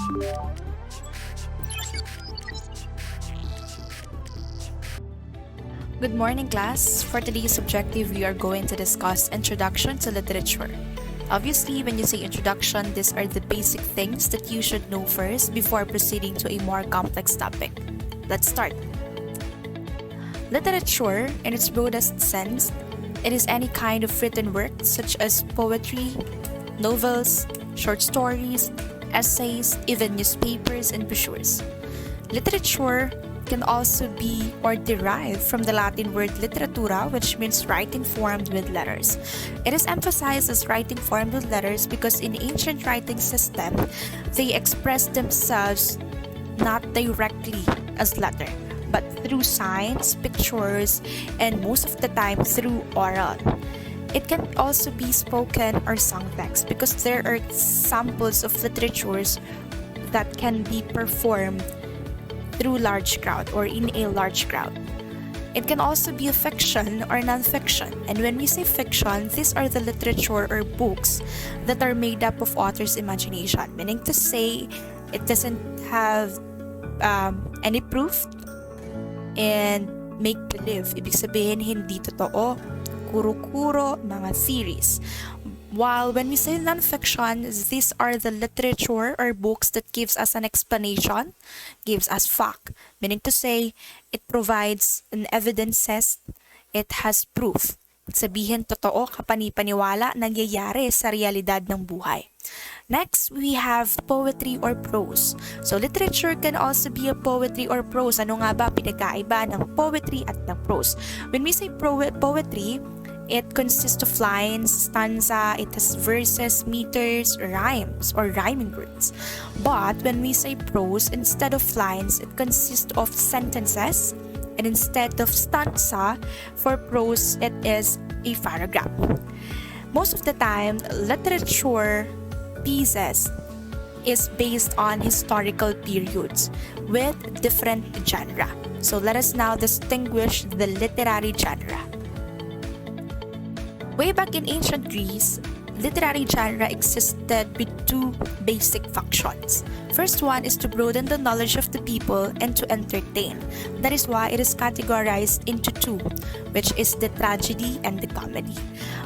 Good morning, class. For today's objective, we are going to discuss Introduction to Literature. Obviously, when you say introduction, these are the basic things that you should know first before proceeding to a more complex topic. Let's start. Literature, in its broadest sense, it is any kind of written work such as poetry, novels, short stories, essays, even newspapers and brochures. Literature can also be or derive from the Latin word literatura, which means writing formed with letters. It is emphasized as writing formed with letters because in ancient writing system, they expressed themselves not directly as letter, but through signs, pictures, and most of the time through oral. It can also be spoken or sung text because there are samples of literatures that can be performed through large crowd or in a large crowd. It can also be a fiction or non-fiction. And when we say fiction, these are the literature or books that are made up of author's imagination, meaning to say it doesn't have any proof and make believe. Ibig sabihin, hindi totoo, kuro-kuro, mga theories. While when we say non-fiction, these are the literature or books that gives us an explanation, gives us fact, meaning to say, it provides an evidences, it has proof. Sabihin totoo, kapani-paniwala, nangyayari sa realidad ng buhay. Next, we have poetry or prose. So, literature can also be a poetry or prose. Ano nga ba pinagkaiba ng poetry at ng prose? When we say poetry, it consists of lines, stanza, it has verses, meters, rhymes, or rhyming words. But when we say prose, instead of lines, it consists of sentences, and instead of stanza, for prose, it is a paragraph. Most of the time, literature pieces is based on historical periods with different genre. So let us now distinguish the literary genre. Way back in ancient Greece, literary genre existed with two basic functions. First one is to broaden the knowledge of the people and to entertain. That is why it is categorized into two, which is the tragedy and the comedy.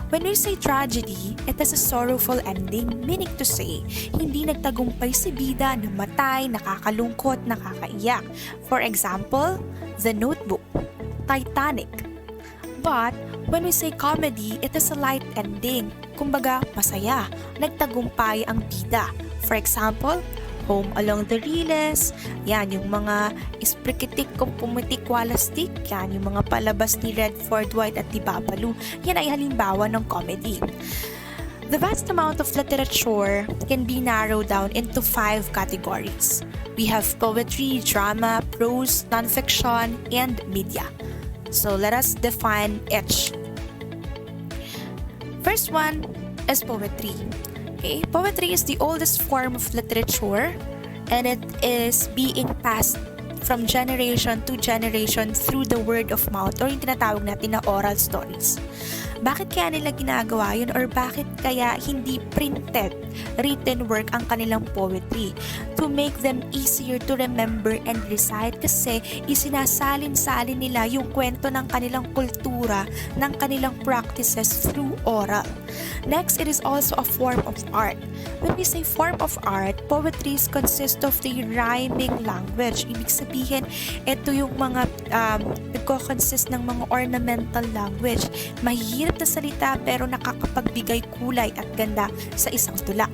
When we say tragedy, it has a sorrowful ending, meaning to say, hindi nagtagumpay si bida, namatay, nakakalungkot, nakakaiyak. For example, The Notebook, Titanic. But when we say comedy, it is a light ending. Kumbaga, masaya. Nagtagumpay ang bida. For example, Home Along the Riles. Yan, yung mga isprikitik kung pumitik walastik. Yan, yung mga palabas ni Redford White at Tibabalu. Yan ay halimbawa ng comedy. The vast amount of literature can be narrowed down into 5 categories. We have poetry, drama, prose, nonfiction, and media. So let us define each. First one is poetry. Okay, poetry is the oldest form of literature and it is being passed from generation to generation through the word of mouth or yung tinatawag natin na oral stories. Bakit kaya nila ginagawa yun or bakit kaya hindi printed written work ang kanilang poetry? To make them easier to remember and recite kasi isinasalin-salin nila yung kwento ng kanilang kultura, ng kanilang practices through oral. Next, it is also a form of art. When we say form of art, poetry consists of the rhyming language. Ibig sabihin, ito yung mga nagko-consist ng mga ornamental language. Mahirap na salita pero nakakapagbigay kulay at ganda sa isang tula.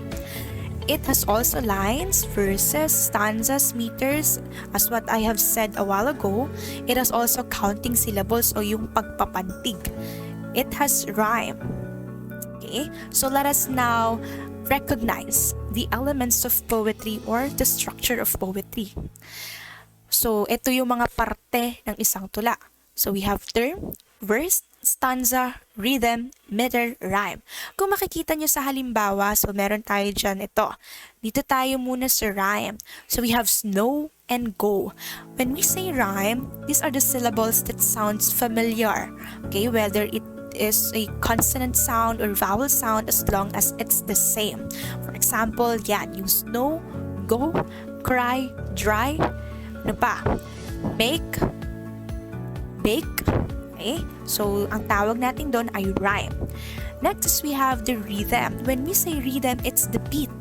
It has also lines, verses, stanzas, meters. As what I have said a while ago, it has also counting syllables o yung pagpapantig. It has rhyme. Okay, so let us now recognize the elements of poetry or the structure of poetry. So, ito yung mga parte ng isang tula. So, we have term, verse, stanza, rhythm, meter, rhyme. Kung makikita nyo sa halimbawa, so meron tayo dyan ito. Dito tayo muna sa rhyme. So we have snow and go. When we say rhyme, these are the syllables that sounds familiar. Okay, whether it is a consonant sound or vowel sound as long as it's the same. For example, yan, yung snow, go, cry, dry. Ano pa? Make, bake. Okay? So, ang tawag natin doon ay rhyme. Next, we have the rhythm. When we say rhythm, it's the beat.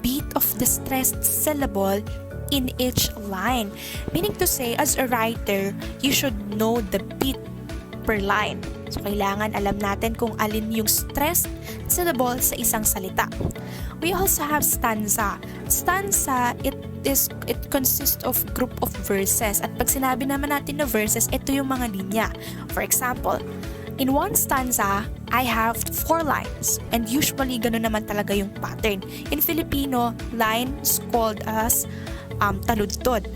Beat of the stressed syllable in each line. Meaning to say, as a writer, you should know the beat per line. So, kailangan alam natin kung alin yung stressed syllable sa isang salita. We also have stanza. Stanza, it consists of group of verses. At pag sinabi naman natin na verses, ito yung mga linya. For example, in one stanza, I have 4 lines. And usually, ganun naman talaga yung pattern. In Filipino, line is called as taludtod.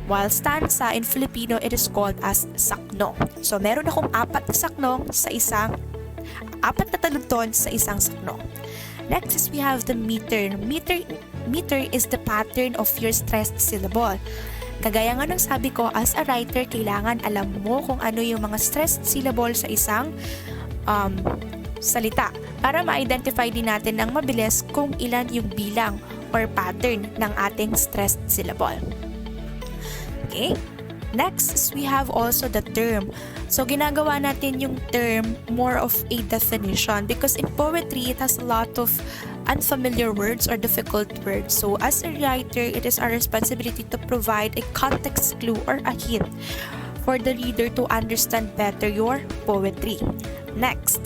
While stanza in Filipino, it is called as sakno. So, meron akong 4 na sakno sa isang, 4 na taludtod sa isang sakno. Next is we have the meter. Meter is the pattern of your stressed syllable. Kagaya nga ng sabi ko, as a writer, kailangan alam mo kung ano yung mga stressed syllable sa isang salita para ma-identify din natin ng mabilis kung ilan yung bilang or pattern ng ating stressed syllable. Okay? Next is we have also the term. So, ginagawa natin yung term more of a definition because in poetry, it has a lot of unfamiliar words or difficult words. So, as a writer, it is our responsibility to provide a context clue or a hint for the reader to understand better your poetry. Next,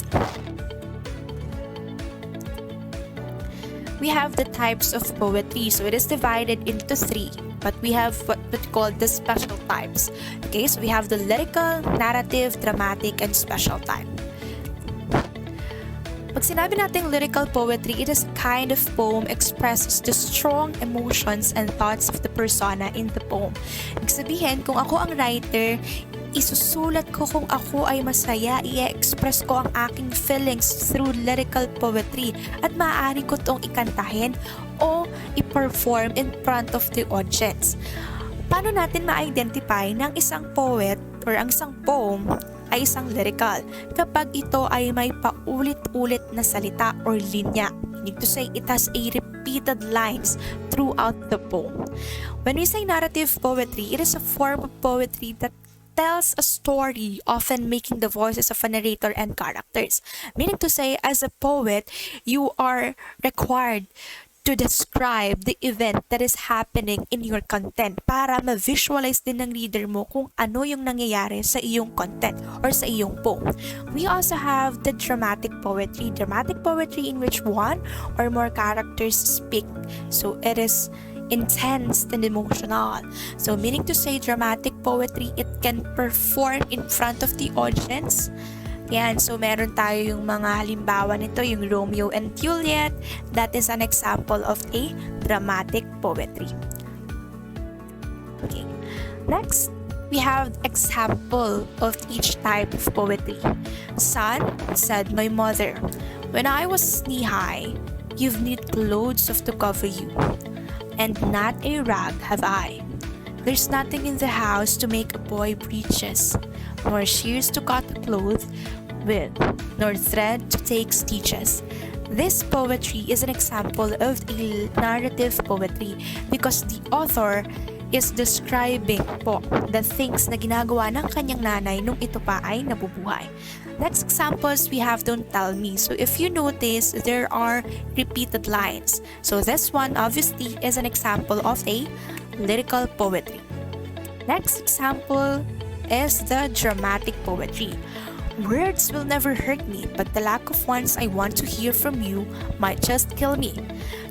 we have the types of poetry. So, it is divided into 3. But we have what we call the special types. Okay, so we have the lyrical, narrative, dramatic, and special type. Pag sinabi natin lyrical poetry, it is a kind of poem expresses the strong emotions and thoughts of the persona in the poem. Ibig sabihin, kung ako ang writer, isusulat ko kung ako ay masaya, i-express ko ang aking feelings through lyrical poetry at maaari ko itong ikantahin o i-perform in front of the audience. Paano natin ma-identify ng isang poet or ang isang poem ay isang lyrical kapag ito ay may paulit-ulit na salita or linya? Meaning to say, it has a repeated lines throughout the poem. When we say narrative poetry, it is a form of poetry that tells a story, often making the voices of a narrator and characters. Meaning to say, as a poet, you are required to describe the event that is happening in your content para ma-visualize din ng reader mo kung ano yung nangyayari sa iyong content or sa iyong poem. We also have the dramatic poetry. Dramatic poetry in which one or more characters speak. So it is intense and emotional. So meaning to say, dramatic poetry, it can perform in front of the audience. Yan, so meron tayo yung mga halimbawa nito, yung Romeo and Juliet. That is an example of a dramatic poetry. Okay. Next, we have example of each type of poetry. Son, said my mother, when I was knee-high, you've knit clothes of to cover you, and not a rag have I. There's nothing in the house to make a boy breeches, nor shears to cut a cloth with, nor thread to take stitches. This poetry is an example of a narrative poetry because the author is describing po the things na ginagawa ng kanyang nanay nung ito pa ay nabubuhay. Next examples, we have Don't Tell Me. So if you notice, there are repeated lines. So this one obviously is an example of a lyrical poetry. Next example is the dramatic poetry. Words will never hurt me, but the lack of ones I want to hear from you might just kill me.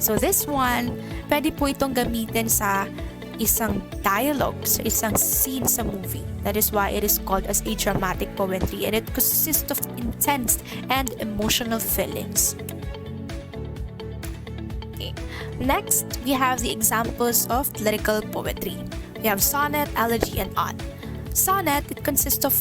So this one, pwede po itong gamitin sa isang dialogue, sa isang scene sa movie. That is why it is called as a dramatic poetry, and it consists of intense and emotional feelings. Okay. Next, we have the examples of lyrical poetry. We have sonnet, elegy, and ode. Sonnet, it consists of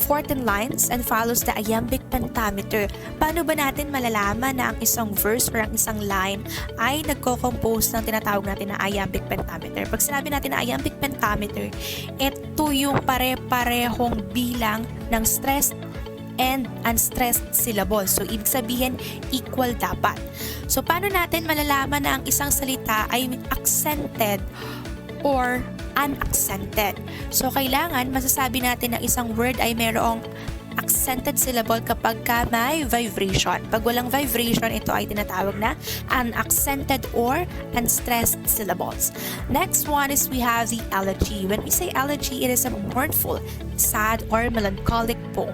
14 lines and follows the iambic pentameter. Paano ba natin malalaman na ang isang verse or ang isang line ay nagko-compose ng tinatawag natin na iambic pentameter? Pag sinabi natin na iambic pentameter, ito yung pare-parehong bilang ng stressed and unstressed syllable. So, ibig sabihin, equal dapat. So, paano natin malalaman na ang isang salita ay accented or unaccented? So, kailangan masasabi natin na isang word ay mayroong accented syllable kapag ka may vibration. Pag walang vibration, ito ay tinatawag na unaccented or unstressed syllables. Next one is we have the elegy. When we say elegy, it is a mournful, sad, or melancholic poem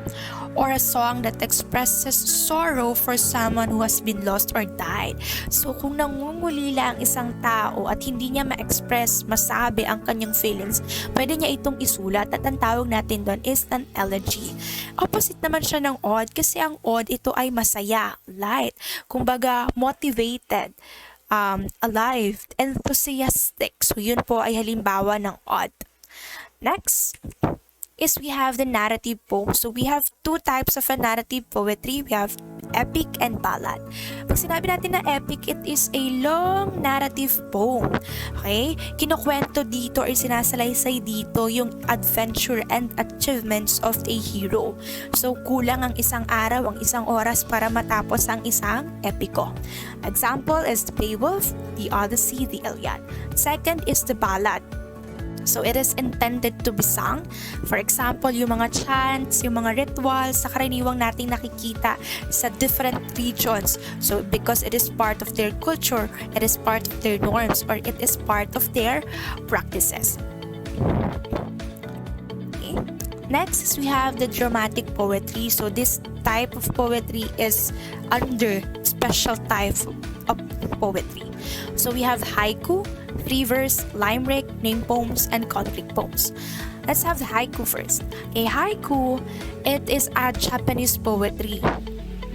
or a song that expresses sorrow for someone who has been lost or died. So kung nangungulila ang isang tao at hindi niya ma-express, masabi ang kanyang feelings, pwede niya itong isulat at ang tawag natin doon is an elegy. Opposite naman siya ng ode kasi ang ode ito ay masaya, light, kumbaga motivated, alive, enthusiastic. So yun po ay halimbawa ng ode. Next is we have the narrative poem. So we have two types of a narrative poetry. We have epic and ballad. Pag sinabi natin na epic, it is a long narrative poem. Okay? Kinukwento dito or sinasalaysay dito yung adventure and achievements of a hero. So kulang ang isang araw, ang isang oras para matapos ang isang epiko. Example is the Beowulf, the Odyssey, the Iliad. Second is the ballad. So it is intended to be sung. For example, yung mga chants, yung mga rituals, sa karaniwang nating nakikita sa different regions. So because it is part of their culture, it is part of their norms, or it is part of their practices. Okay. Next is we have the dramatic poetry. So this type of poetry is under special type of poetry. So we have haiku, free verse, limerick, name poems, and conflict poems. Let's have the haiku first. A haiku, it is a Japanese poetry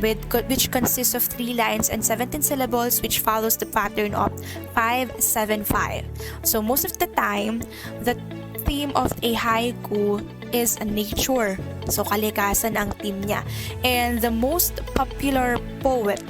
which consists of 3 lines and 17 syllables, which follows the pattern of 5-7-5. So most of the time, the theme of a haiku is nature. So kalikasan ang theme niya. And the most popular poet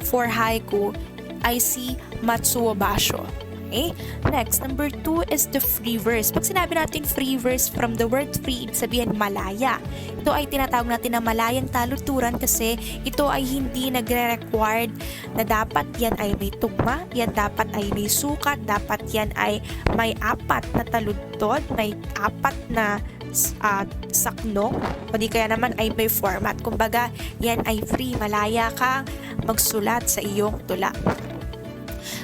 for haiku ay si Matsuo Basho. Okay? Next, number 2 is the free verse. Pag sinabi natin free verse, from the word free, ibig sabihin malaya. Ito ay tinatawag natin na malayang taluturan kasi ito ay hindi nagre-required na dapat yan ay may tugma, yan dapat ay may sukat, dapat yan ay may 4 na taludtod, may 4 na sakno, o di kaya naman ay may format. Kumbaga, yan ay free, malaya kang magsulat sa iyong tula.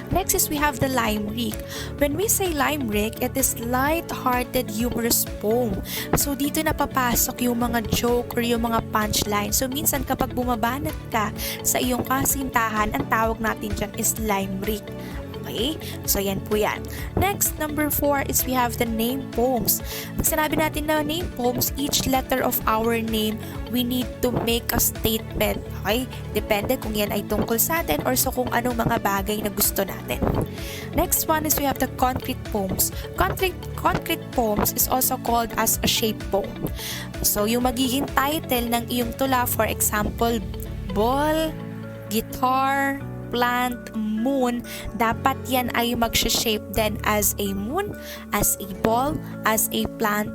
Next is we have the limerick. When we say limerick, it is light-hearted, humorous poem. So dito napapasok yung mga joke or yung mga punchline. So minsan kapag bumabanat ka sa iyong kasintahan, ang tawag natin dyan is limerick. Okay? So, yan po yan. Next, number 4 is we have the name poems. Pag sinabi natin na name poems, each letter of our name, we need to make a statement. Okay? Depende kung yan ay tungkol sa atin or so kung anong mga bagay na gusto natin. Next one is we have the concrete poems. Concrete poems is also called as a shape poem. So, yung magiging title ng iyong tula, for example, ball, guitar, plant, moon, dapat yan ay mag-shape then as a moon, as a ball, as a plant,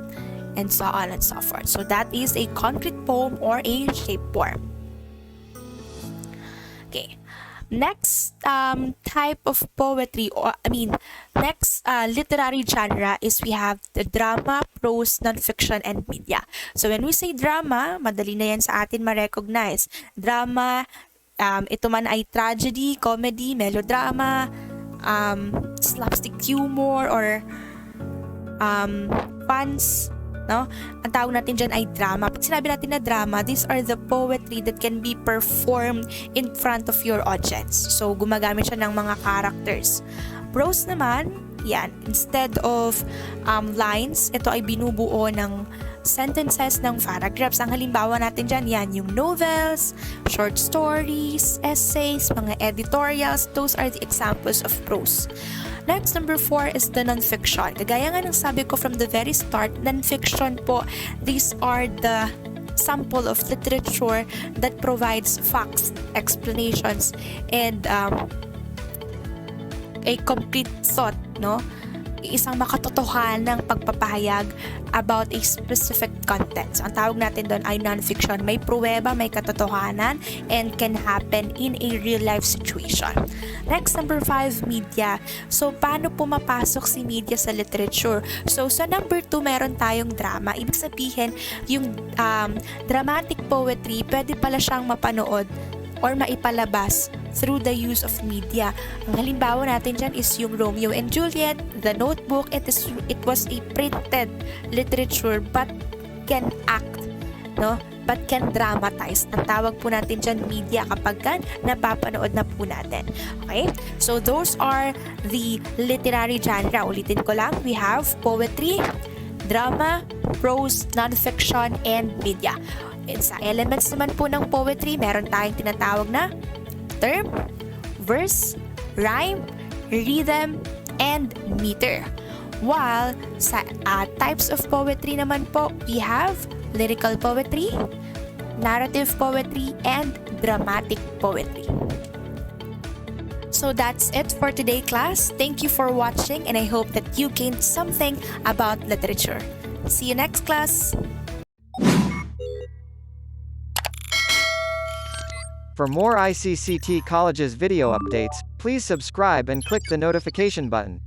and so on and so forth. So that is a concrete poem or a shape form. Okay. Next type of poetry, or next literary genre is we have the drama, prose, non-fiction, and media. So when we say drama, madali na yan sa atin ma-recognize. Drama, ito man ay tragedy, comedy, melodrama, slapstick humor, or puns, no? Ang tawag natin dyan ay drama. Pag sinabi natin na drama, these are the poetry that can be performed in front of your audience. So, gumagamit siya ng mga characters. Prose naman, yan, instead of lines, ito ay binubuo ng sentences ng paragraphs. Ang halimbawa natin dyan, yan yung novels, short stories, essays, mga editorials. Those are the examples of prose. Next, number 4 is the non-fiction. Kagaya nga ng sabi ko from the very start, non-fiction po, these are the sample of literature that provides facts, explanations, and a complete thought, no? isang makatotohanang pagpapahayag about a specific content. So, ang tawag natin doon ay non-fiction. May pruweba, may katotohanan, and can happen in a real-life situation. Next, number 5, media. So, paano pumapasok si media sa literature? So, sa number 2, meron tayong drama. Ibig sabihin, yung dramatic poetry, pwede pala siyang mapanood or maipalabas through the use of media. Ang halimbawa natin dyan is yung Romeo and Juliet, The Notebook. It was a printed literature but can act, no? But can dramatize. Ang tawag po natin dyan media kapag napapanood na po natin. Okay? So those are the literary genre. Ulitin ko lang, we have poetry, drama, prose, non-fiction, and media. Sa elements naman po ng poetry, meron tayong tinatawag na term, verse, rhyme, rhythm, and meter. While sa types of poetry naman po, we have lyrical poetry, narrative poetry, and dramatic poetry. So that's it for today, class. Thank you for watching, and I hope that you gained something about literature. See you next class! For more ICCT College's video updates, please subscribe and click the notification button.